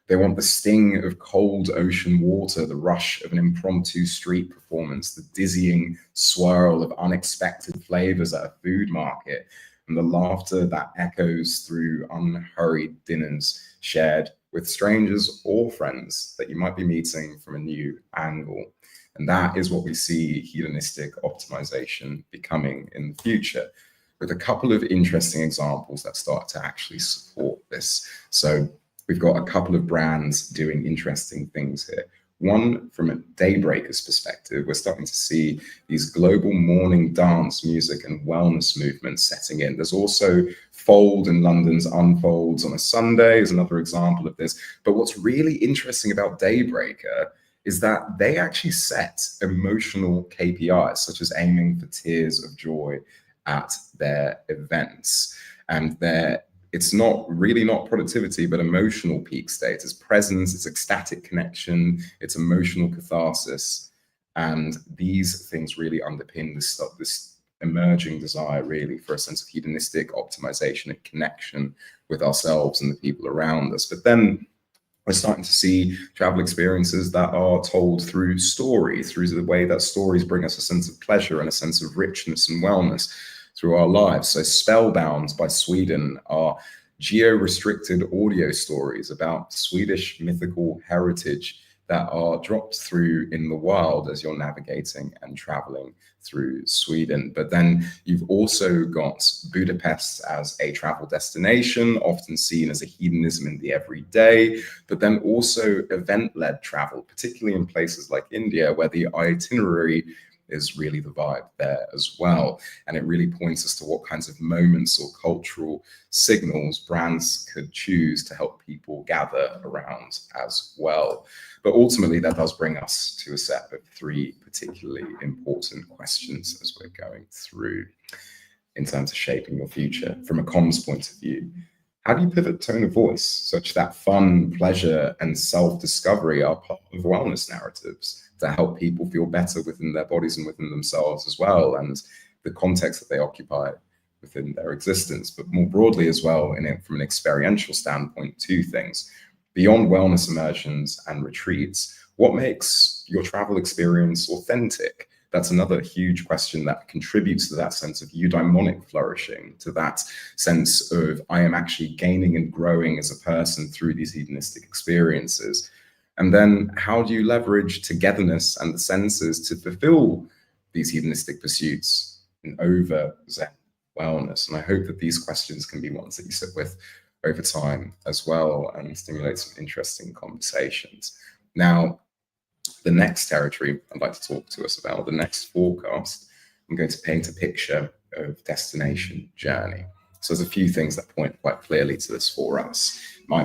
They want the sting of cold ocean water, the rush of an impromptu street performance, the dizzying swirl of unexpected flavors at a food market, and the laughter that echoes through unhurried dinners shared with strangers or friends that you might be meeting from a new angle. And that is what we see hedonistic optimization becoming in the future, with a couple of interesting examples that start to actually support this. So we've got a couple of brands doing interesting things here. One, from a Daybreaker's perspective, we're starting to see these global morning dance music and wellness movements setting in. There's also Fold in London's Unfolds on a Sunday is another example of this. But what's really interesting about Daybreaker is that they actually set emotional KPIs, such as aiming for tears of joy at their events. And it's not productivity, but emotional peak state. It's presence, it's ecstatic connection, it's emotional catharsis. And these things really underpin this emerging desire really for a sense of hedonistic optimization and connection with ourselves and the people around us. But then we're starting to see travel experiences that are told through story, through the way that stories bring us a sense of pleasure and a sense of richness and wellness through our lives. So Spellbound by Sweden are geo-restricted audio stories about Swedish mythical heritage that are dropped through in the wild as you're navigating and traveling through Sweden. But then you've also got Budapest as a travel destination, often seen as a hedonism in the everyday, but then also event-led travel, particularly in places like India, where the itinerary is really the vibe there as well. And it really points us to what kinds of moments or cultural signals brands could choose to help people gather around as well. But ultimately, that does bring us to a set of three particularly important questions as we're going through in terms of shaping your future. From a comms point of view, how do you pivot tone of voice such that fun, pleasure, and self-discovery are part of wellness narratives to help people feel better within their bodies and within themselves as well, and the context that they occupy within their existence? But more broadly as well, from an experiential standpoint, two things. Beyond wellness immersions and retreats, what makes your travel experience authentic? that's another huge question that contributes to that sense of eudaimonic flourishing, to that sense of I am actually gaining and growing as a person through these hedonistic experiences. And then how do you leverage togetherness and the senses to fulfill these hedonistic pursuits in over Zen wellness? And I hope that these questions can be ones that you sit with over time as well and stimulate some interesting conversations. Now, the next territory I'd like to talk to us about, the next forecast, I'm going to paint a picture of destination journey. So there's a few things that point quite clearly to this for us.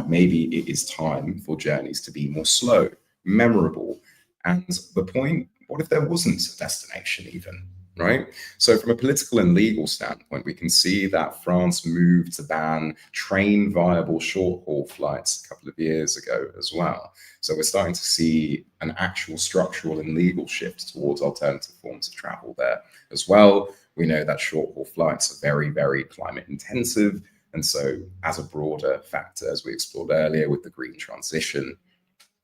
Maybe it is time for journeys to be more slow, memorable. And the point, what if there wasn't a destination even, right? So from a political and legal standpoint, we can see that France moved to ban train viable short-haul flights a couple of years ago as well. So we're starting to see an actual structural and legal shift towards alternative forms of travel there as well. We know that short-haul flights are very, very climate intensive. And so as a broader factor, as we explored earlier with the green transition,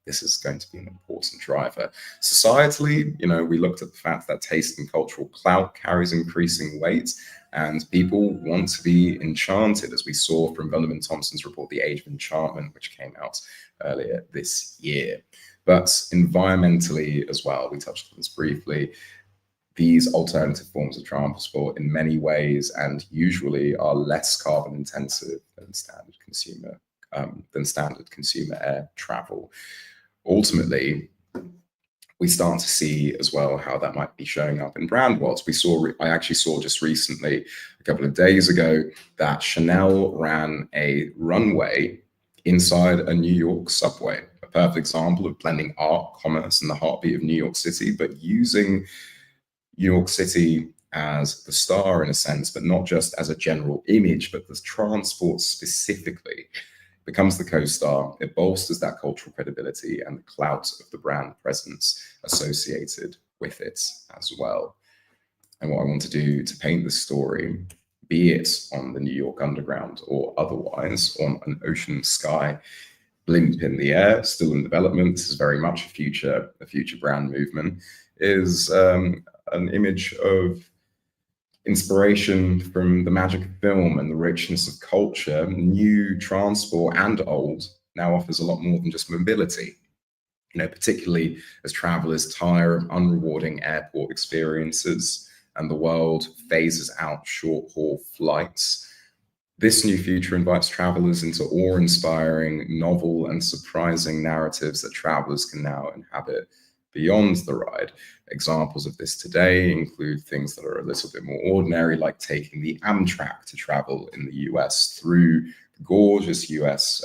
this is going to be an important driver. Societally, we looked at the fact that taste and cultural clout carries increasing weight, and people want to be enchanted, as we saw from Bunderman Thompson's report, The Age of Enchantment, which came out earlier this year. But environmentally as well, we touched on this briefly, these alternative forms of transport in many ways and usually are less carbon intensive than standard consumer air travel. Ultimately, we start to see as well how that might be showing up in brand worlds. I actually saw just recently, a couple of days ago, that Chanel ran a runway inside a New York subway. A perfect example of blending art, commerce, and the heartbeat of New York City, but using New York City as the star in a sense, but not just as a general image, but the transport specifically becomes the co-star. It bolsters that cultural credibility and the clout of the brand presence associated with it as well. And what I want to do to paint this story, be it on the New York Underground or otherwise on an ocean sky, blimp in the air, still in development, this is very much a future brand movement, is an image of inspiration from the magic of film and the richness of culture. New transport and old now offers a lot more than just mobility, particularly as travelers tire of unrewarding airport experiences and the world phases out short-haul flights. This new future invites travelers into awe-inspiring, novel, and surprising narratives that travelers can now inhabit beyond the ride. Examples of this today include things that are a little bit more ordinary, like taking the Amtrak to travel in the US through gorgeous US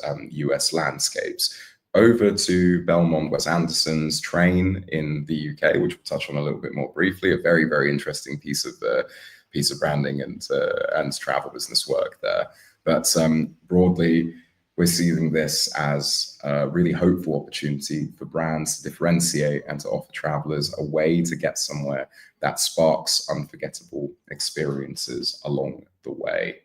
landscapes, over to Belmont Wes Anderson's train in the UK, which we'll touch on a little bit more briefly. A very, very interesting piece of branding and travel business work there. But broadly, we're seeing this as a really hopeful opportunity for brands to differentiate and to offer travelers a way to get somewhere that sparks unforgettable experiences along the way.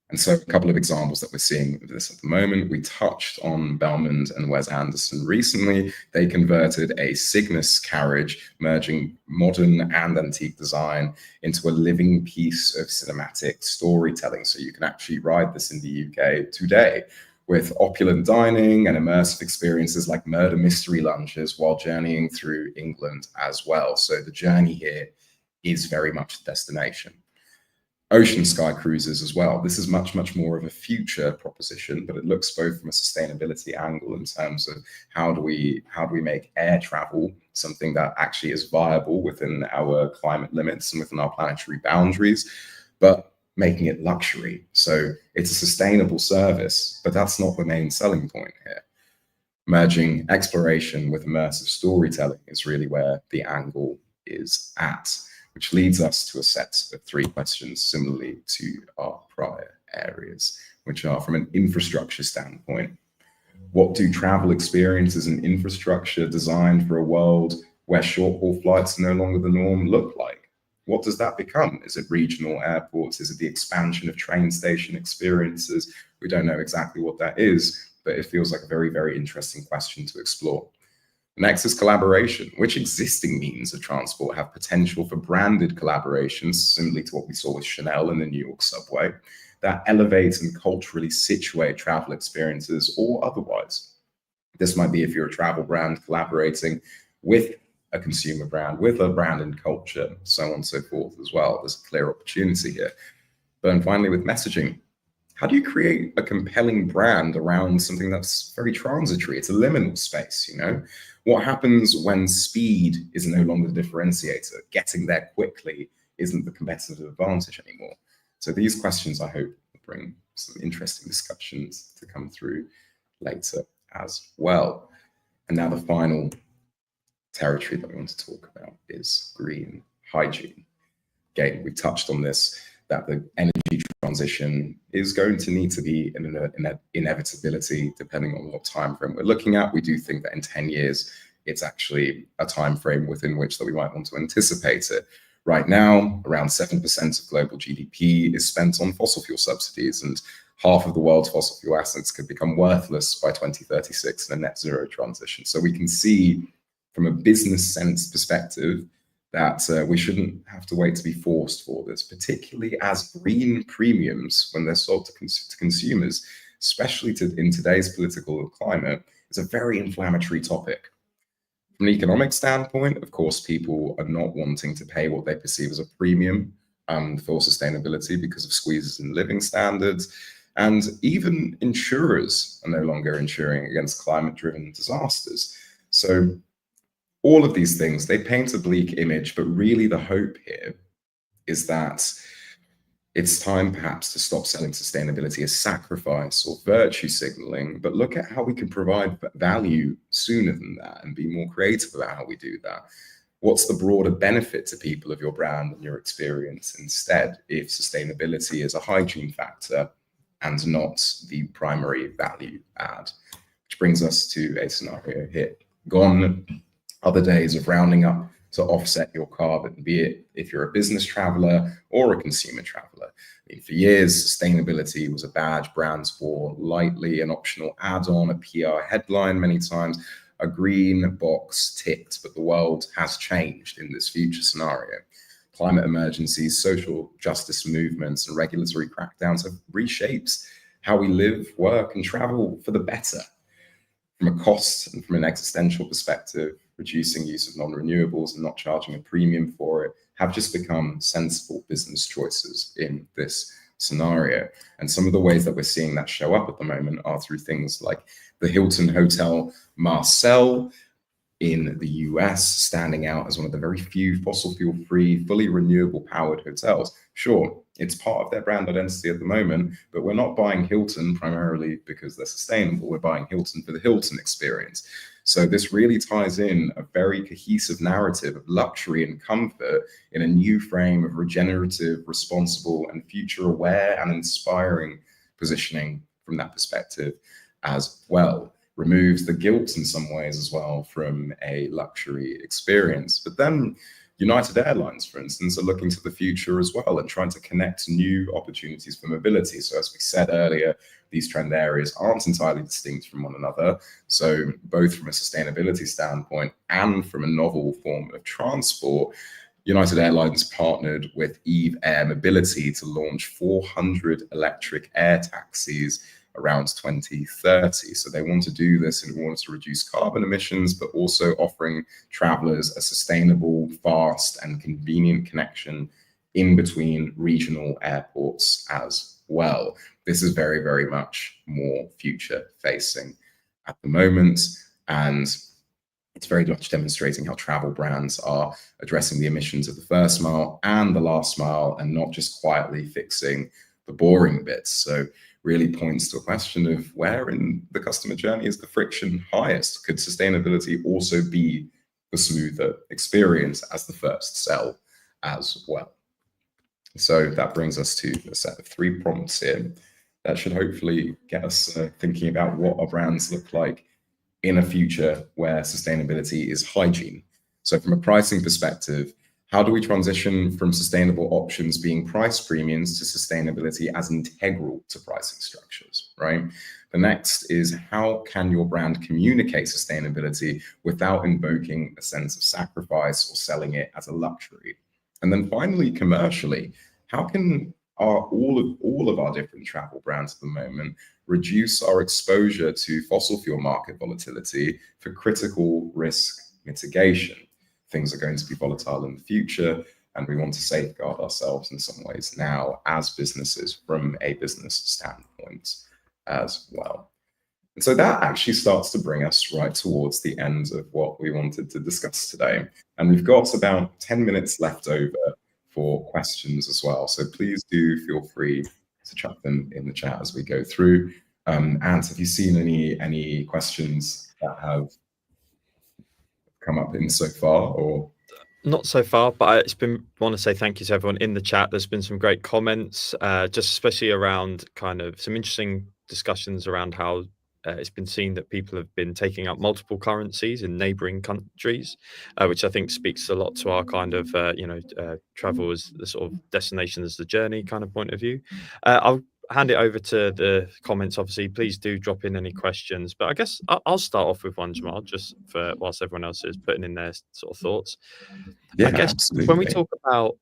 And so a couple of examples that we're seeing of this at the moment. We touched on Belmont and Wes Anderson recently. They converted a Cygnus carriage, merging modern and antique design into a living piece of cinematic storytelling. So you can actually ride this in the UK today with opulent dining and immersive experiences like murder mystery lunches while journeying through England as well. So the journey here is very much the destination. Ocean sky cruises as well. This is much, much more of a future proposition, but it looks both from a sustainability angle in terms of how do we make air travel something that actually is viable within our climate limits and within our planetary boundaries, but making it luxury. So it's a sustainable service, but that's not the main selling point here. Merging exploration with immersive storytelling is really where the angle is at, which leads us to a set of 3 questions similarly to our prior areas, which are from an infrastructure standpoint. What do travel experiences and infrastructure designed for a world where short-haul flights are no longer the norm look like? What does that become? Is it regional airports? Is it the expansion of train station experiences? We don't know exactly what that is, but it feels like a very, very interesting question to explore. Next is collaboration. Which existing means of transport have potential for branded collaborations, similarly to what we saw with Chanel in the New York subway, that elevate and culturally situate travel experiences or otherwise? This might be if you're a travel brand collaborating with a consumer brand, with a brand and culture, so on and so forth as well. There's a clear opportunity here. But then finally, with messaging, how do you create a compelling brand around something that's very transitory? It's a liminal space, you know? What happens when speed is no longer the differentiator? Getting there quickly isn't the competitive advantage anymore. So these questions, I hope, will bring some interesting discussions to come through later as well. And now the final territory that we want to talk about is green hygiene. Again, we touched on this, that the energy transition is going to need to be an inevitability depending on what time frame we're looking at. We do think that in 10 years, it's actually a time frame within which that we might want to anticipate it. Right now, around 7% of global GDP is spent on fossil fuel subsidies, and half of the world's fossil fuel assets could become worthless by 2036 in a net zero transition. So we can see from a business sense perspective that we shouldn't have to wait to be forced for this, particularly as green premiums, when they're sold to consumers, especially in today's political climate, is a very inflammatory topic. From an economic standpoint, of course, people are not wanting to pay what they perceive as a premium for sustainability because of squeezes in living standards. And even insurers are no longer insuring against climate-driven disasters. So all of these things, they paint a bleak image, but really the hope here is that it's time perhaps to stop selling sustainability as sacrifice or virtue signaling, but look at how we can provide value sooner than that and be more creative about how we do that. What's the broader benefit to people of your brand and your experience instead, if sustainability is a hygiene factor and not the primary value add? Which brings us to a scenario here. Gone are the days of rounding up to offset your carbon, be it if you're a business traveler or a consumer traveler. I mean, for years, sustainability was a badge brands wore lightly, an optional add-on, a PR headline many times, a green box ticked, but the world has changed in this future scenario. Climate emergencies, social justice movements, and regulatory crackdowns have reshaped how we live, work, and travel for the better. From a cost and from an existential perspective, reducing use of non-renewables and not charging a premium for it have just become sensible business choices in this scenario. And some of the ways that we're seeing that show up at the moment are through things like the Hilton Hotel Marcel in the US, standing out as one of the very few fossil fuel-free, fully renewable powered hotels. Sure, it's part of their brand identity at the moment, but we're not buying Hilton primarily because they're sustainable. We're buying Hilton for the Hilton experience. So this really ties in a very cohesive narrative of luxury and comfort in a new frame of regenerative, responsible, and future-aware and inspiring positioning from that perspective as well. Removes the guilt in some ways as well from a luxury experience. But then United Airlines, for instance, are looking to the future as well and trying to connect new opportunities for mobility. So as we said earlier, these trend areas aren't entirely distinct from one another. So both from a sustainability standpoint and from a novel form of transport, United Airlines partnered with Eve Air Mobility to launch 400 electric air taxis around 2030. So they want to do this in order to reduce carbon emissions, but also offering travelers a sustainable, fast, and convenient connection in between regional airports as well. This is very, very much more future facing at the moment. And it's very much demonstrating how travel brands are addressing the emissions of the first mile and the last mile, and not just quietly fixing the boring bits. So really points to a question of where in the customer journey is the friction highest? Could sustainability also be the smoother experience as the first sell as well? So that brings us to a set of 3 prompts here that should hopefully get us thinking about what our brands look like in a future where sustainability is hygiene. So from a pricing perspective, how do we transition from sustainable options being price premiums to sustainability as integral to pricing structures, right? The next is how can your brand communicate sustainability without invoking a sense of sacrifice or selling it as a luxury? And then finally, commercially, how can all of our different travel brands at the moment reduce our exposure to fossil fuel market volatility for critical risk mitigation? Things are going to be volatile in the future, and we want to safeguard ourselves in some ways now as businesses from a business standpoint as well. And so that actually starts to bring us right towards the end of what we wanted to discuss today. And we've got about 10 minutes left over for questions as well. So please do feel free to chuck them in the chat as we go through. Ant, have you seen any questions that have come up in so far, or? Not so far, but want to say thank you to everyone in the chat. There's been some great comments, just especially around kind of some interesting discussions around how it's been seen that people have been taking up multiple currencies in neighboring countries, which I think speaks a lot to our kind of, travel as the sort of destination as the journey kind of point of view. I'll hand it over to the comments. Obviously, please do drop in any questions, but I guess I'll start off with one, Jamal, just for whilst everyone else is putting in their sort of thoughts. Yeah, I guess absolutely. when we talk about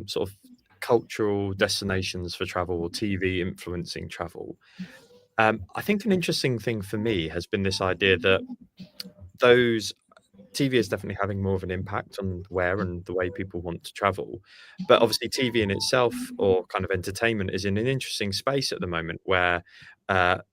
sort of cultural destinations for travel or TV influencing travel, I think an interesting thing for me has been this idea that those TV is definitely having more of an impact on where and the way people want to travel. But obviously, TV in itself or kind of entertainment is in an interesting space at the moment where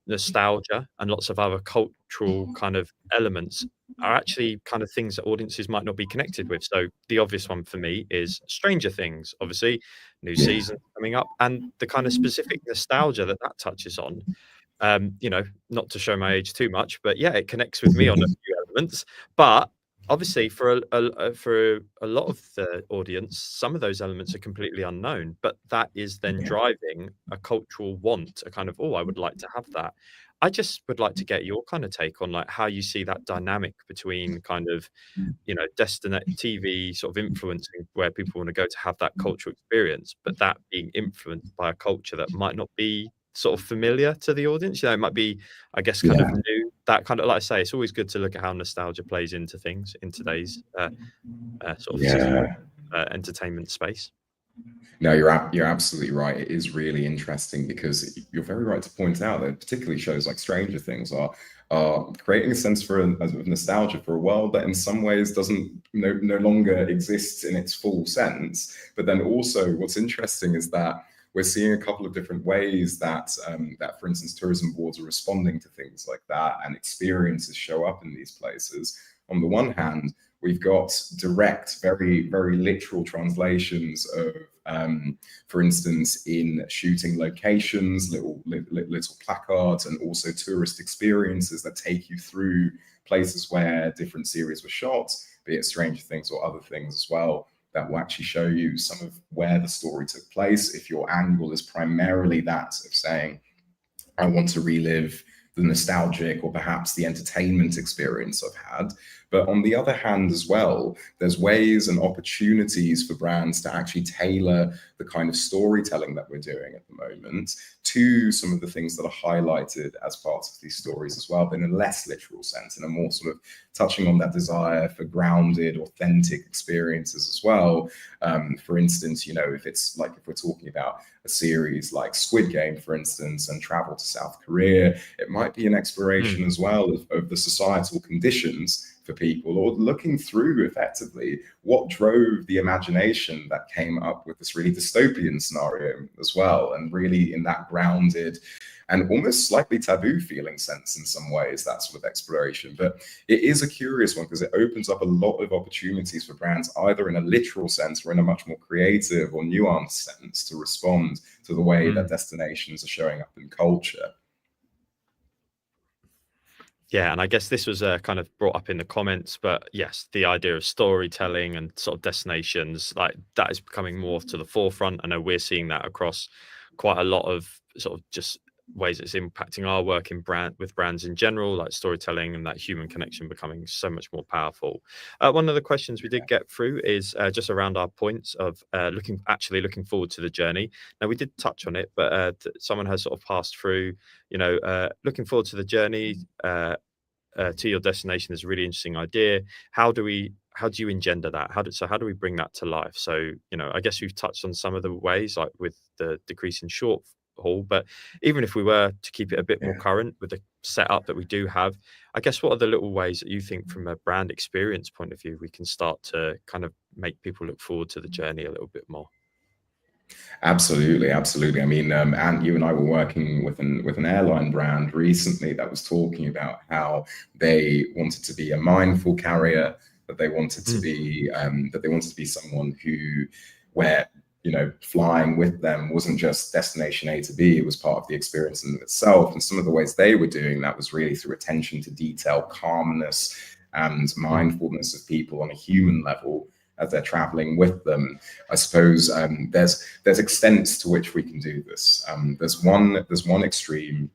nostalgia and lots of other cultural kind of elements are actually kind of things that audiences might not be connected with. So the obvious one for me is Stranger Things, obviously, new Yeah. season coming up, and the kind of specific nostalgia that that touches on. Not to show my age too much, but yeah, it connects with me on a few elements. But obviously, for a lot of the audience, some of those elements are completely unknown. But that is then driving a cultural want, a kind of, oh, I would like to have that. I just would like to get your kind of take on like how you see that dynamic between kind of, TV sort of influencing where people want to go to have that cultural experience, but that being influenced by a culture that might not be sort of familiar to the audience. It might be, I guess, kind of new. That kind of, like I say, it's always good to look at how nostalgia plays into things in today's sort of entertainment space. No, you're absolutely right. It is really interesting because you're very right to point out that particularly shows like Stranger Things are creating a sense of nostalgia for a world that in some ways doesn't no longer exists in its full sense. But then also what's interesting is that we're seeing a couple of different ways that, for instance, tourism boards are responding to things like that and experiences show up in these places. On the one hand, we've got direct, very, very literal translations of, for instance, in shooting locations, little placards, and also tourist experiences that take you through places where different series were shot, be it Stranger Things or other things as well, that will actually show you some of where the story took place. If your angle is primarily that of saying, I want to relive the nostalgic or perhaps the entertainment experience I've had. But on the other hand as well, there's ways and opportunities for brands to actually tailor the kind of storytelling that we're doing at the moment to some of the things that are highlighted as parts of these stories as well, but in a less literal sense, in a more sort of touching on that desire for grounded, authentic experiences as well. For instance, if it's like, if we're talking about a series like Squid Game, for instance, and travel to South Korea, it might be an exploration as well of the societal conditions for people, or looking through effectively what drove the imagination that came up with this really dystopian scenario as well, and really in that grounded and almost slightly taboo feeling sense in some ways, that sort of exploration. But it is a curious one because it opens up a lot of opportunities for brands, either in a literal sense or in a much more creative or nuanced sense, to respond to the way that destinations are showing up in culture. Yeah, and I guess this was kind of brought up in the comments, but yes, the idea of storytelling and sort of destinations, like that is becoming more to the forefront. I know we're seeing that across quite a lot of sort of just ways it's impacting our work with brands in general, like storytelling and that human connection becoming so much more powerful. One of the questions we did get through is just around our points of looking forward to the journey. Now we did touch on it, but someone has sort of passed through, looking forward to the journey. To your destination is a really interesting idea. How do you engender that? How do we bring that to life? So, I guess we've touched on some of the ways, like with the decrease in short haul, but even if we were to keep it a bit more Yeah. current with the setup that we do have, I guess what are the little ways that you think from a brand experience point of view we can start to kind of make people look forward to the journey a little bit more? Absolutely, absolutely. I mean, and you and I were working with an airline brand recently that was talking about how they wanted to be a mindful carrier, that they wanted to Mm, be someone who, where flying with them wasn't just destination A to B; it was part of the experience in itself. And some of the ways they were doing that was really through attention to detail, calmness, and mm, mindfulness of people on a human level as they're traveling with them. I suppose there's extents to which we can do this. There's one extreme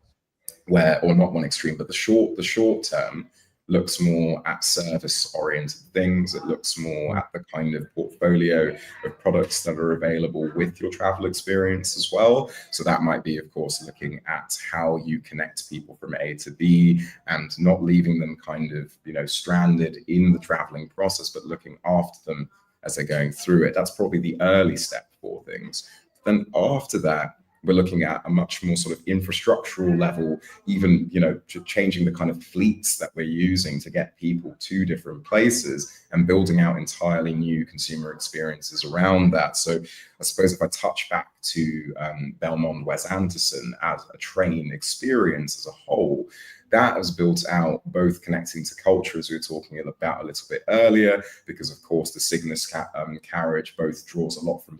where, or not one extreme, but the short term looks more at service oriented things. It looks more mm, at the kind of portfolio of products that are available with your travel experience as well. So that might be, of course, looking at how you connect people from A to B and not leaving them kind of, stranded in the traveling process, but looking after them as they're going through it. That's probably the early step for things. Then after that, we're looking at a much more sort of infrastructural level, even changing the kind of fleets that we're using to get people to different places and building out entirely new consumer experiences around that. So I suppose if I touch back to Belmond Wes Anderson as a train experience as a whole, that has built out both connecting to culture, as we were talking about a little bit earlier, because of course the Cygnus carriage both draws a lot from,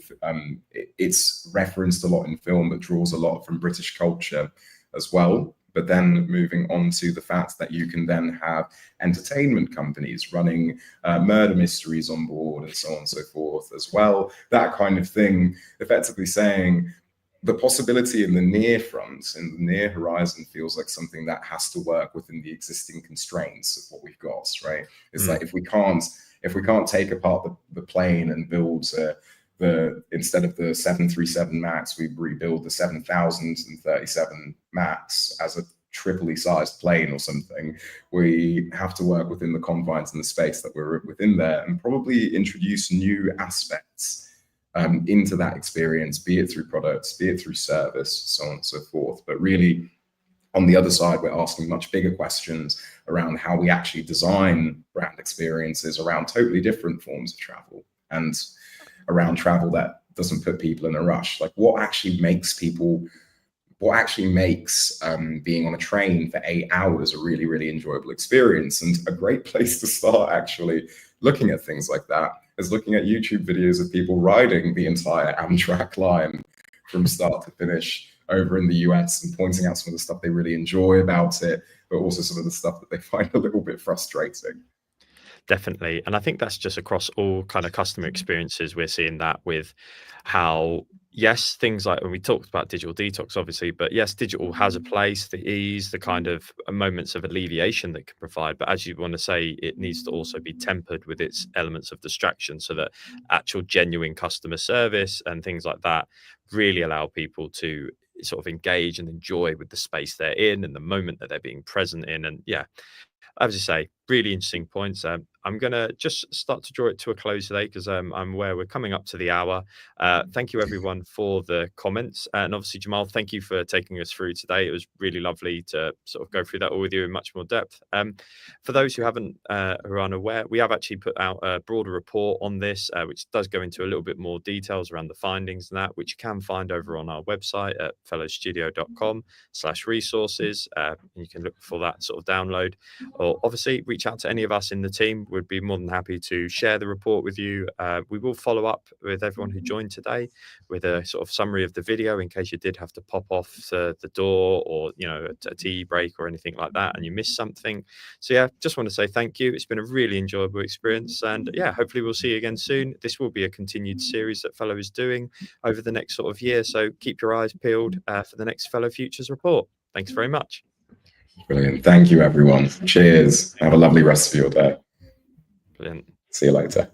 it's referenced a lot in film, but draws a lot from British culture as well. But then moving on to the fact that you can then have entertainment companies running murder mysteries on board and so on and so forth as well. That kind of thing, effectively saying, the possibility in the near front, in the near horizon, feels like something that has to work within the existing constraints of what we've got, right? It's like mm. if we can't take apart the plane and build instead of the 737 Max, we rebuild the 7037 Max as a triply sized plane or something. We have to work within the confines and the space that we're within there, and probably introduce new aspects into that experience, be it through products, be it through service, so on and so forth. But really, on the other side, we're asking much bigger questions around how we actually design brand experiences around totally different forms of travel, and around travel that doesn't put people in a rush. Like what actually makes being on a train for 8 hours a really, really enjoyable experience. And a great place to start actually looking at things like that is looking at YouTube videos of people riding the entire Amtrak line from start to finish over in the US and pointing out some of the stuff they really enjoy about it, but also some of the stuff that they find a little bit frustrating. Definitely. And I think that's just across all kind of customer experiences. We're seeing that with how, yes, things like when we talked about digital detox, obviously, but yes, digital has a place, the ease, the kind of moments of alleviation that can provide. But as you want to say, it needs to also be tempered with its elements of distraction so that actual genuine customer service and things like that really allow people to sort of engage and enjoy with the space they're in and the moment that they're being present in. And yeah, as you say, really interesting points. I'm going to just start to draw it to a close today because I'm aware we're coming up to the hour. Thank you, everyone, for the comments. And obviously, Jamal, thank you for taking us through today. It was really lovely to sort of go through that all with you in much more depth. For those who are unaware, we have actually put out a broader report on this, which does go into a little bit more details around the findings and that, which you can find over on our website at fellowstudio.com/resources. And you can look for that sort of download. Or obviously, reach out to any of us in the team. We'd be more than happy to share the report with you. We will follow up with everyone who joined today with a sort of summary of the video in case you did have to pop off to the door, or a tea break or anything like that, and you missed something. So yeah, just want to say thank you. It's been a really enjoyable experience, and yeah, hopefully we'll see you again soon. This will be a continued series that Fellow is doing over the next sort of year, so keep your eyes peeled for the next Fellow Futures report. Thanks very much. Brilliant. Thank you, everyone. Cheers. Have a lovely rest of your day. Brilliant. See you later.